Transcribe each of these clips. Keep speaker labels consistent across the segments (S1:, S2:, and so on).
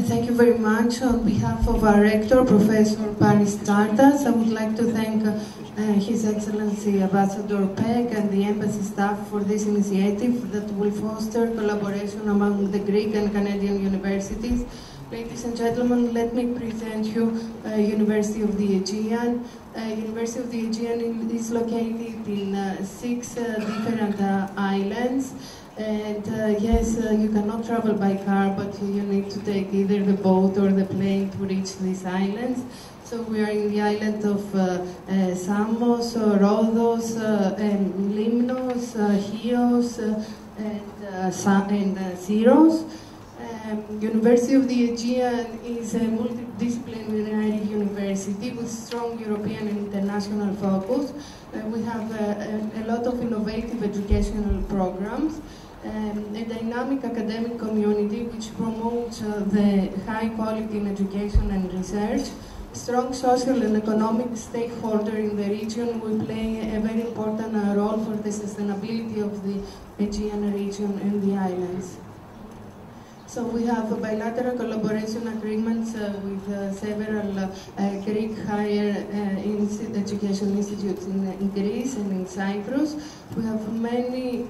S1: Thank you very much. On behalf of our rector, Professor Paris Tsartas, I would like to thank His Excellency Ambassador Peck and the embassy staff for this initiative that will foster collaboration among the Greek and Canadian universities. Ladies and gentlemen, let me present you University of the Aegean. University of the Aegean is located in 6 different islands. And yes, you cannot travel by car, but you need to take either the boat or the plane to reach these islands. So we are in the island of Samos, Rhodos, Limnos, Chios, and Syros. University of the Aegean is a multidisciplinary university with strong European and international focus. We have a lot of innovative educational programs. A dynamic academic community which promotes the high quality in education and research. Strong social and economic stakeholder in the region will play a very important role for the sustainability of the Aegean region and the islands. So we have bilateral collaboration agreements with several Greek higher education institutes in Greece and in Cyprus. We have many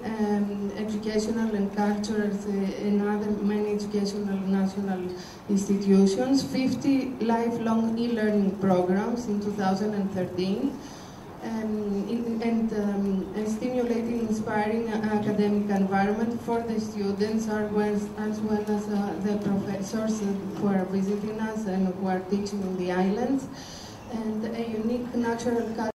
S1: educational and cultural and other many educational national institutions, 50 lifelong e-learning programs in 2013. And stimulating, inspiring academic environment for the students as well as the professors who are visiting us and who are teaching in the islands, and a unique natural cultural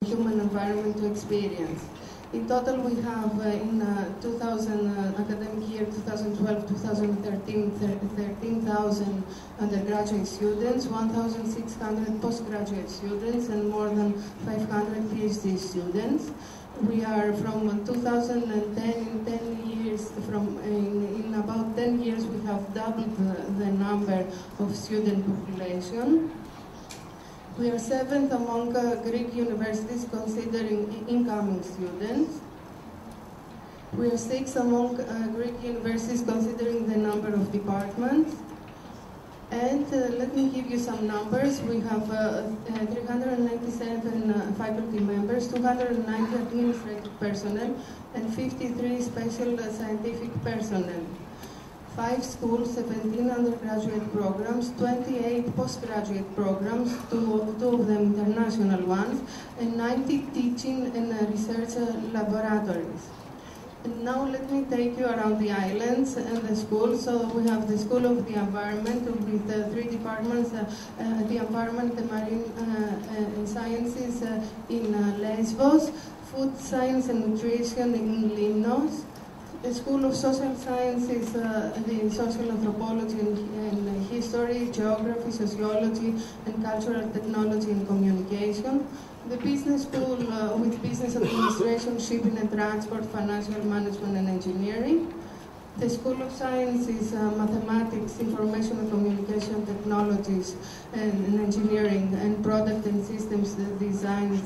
S1: human environment to experience. In total, we have in 2000 academic year 2012-2013, 13,000 undergraduate students, 1,600 postgraduate students, and more than 500 PhD students. We are from 2010, in 10 years, in about 10 years, we have doubled the number of student population. We are 7th among Greek universities considering incoming students. We are 6th among Greek universities considering the number of departments. And let me give you some numbers. We have 397 faculty members, 290 administrative personnel, and 53 special scientific personnel. 5 schools, 17 undergraduate programs, 28 postgraduate programs, two of them international ones, and 90 teaching and research laboratories. And now let me take you around the islands and the schools. So we have the School of the Environment with 3 departments, the Environment, the Marine Sciences in Lesbos, Food Science and Nutrition in Limnos, the School of Social Sciences, the Social Anthropology and History, Geography, Sociology, and Cultural Technology and Communication. The Business School with Business Administration, Shipping and Transport, Financial Management and Engineering. The School of Sciences, Mathematics, Information and Communication Technologies and Engineering, and Product and Systems Design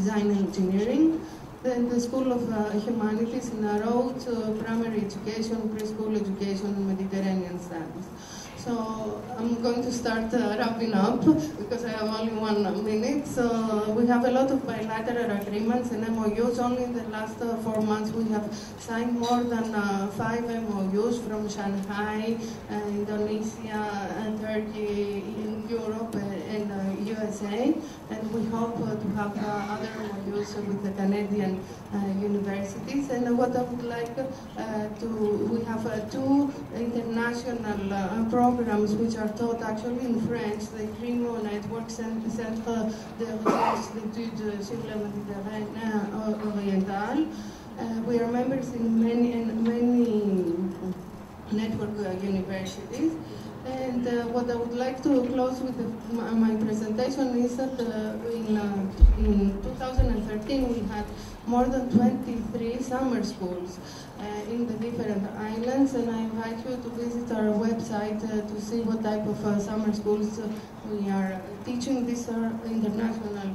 S1: and Engineering. Then the School of Humanities in Roads, Primary Education, Preschool Education, and Mediterranean Studies. So I'm going to start wrapping up because I have only 1 minute. So we have a lot of bilateral agreements and MOUs. Only in the last 4 months we have signed more than 5 MOUs from Shanghai, Indonesia, Turkey, in Europe, and USA. And we hope to have other MOUs with the Canadian universities. And what I would like we have 2 international programs which are taught actually in French, the CRIMO Network, Centre de Recherche d'études sur le Méditerranée Oriental. We are members in many network universities. And what I would like to close with my presentation is that in 2013 we had more than 23 summer schools in the different islands, and I invite you to visit our website to see what type of summer schools we are teaching. These are international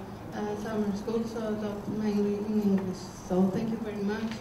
S1: summer schools, mainly in English. So thank you very much.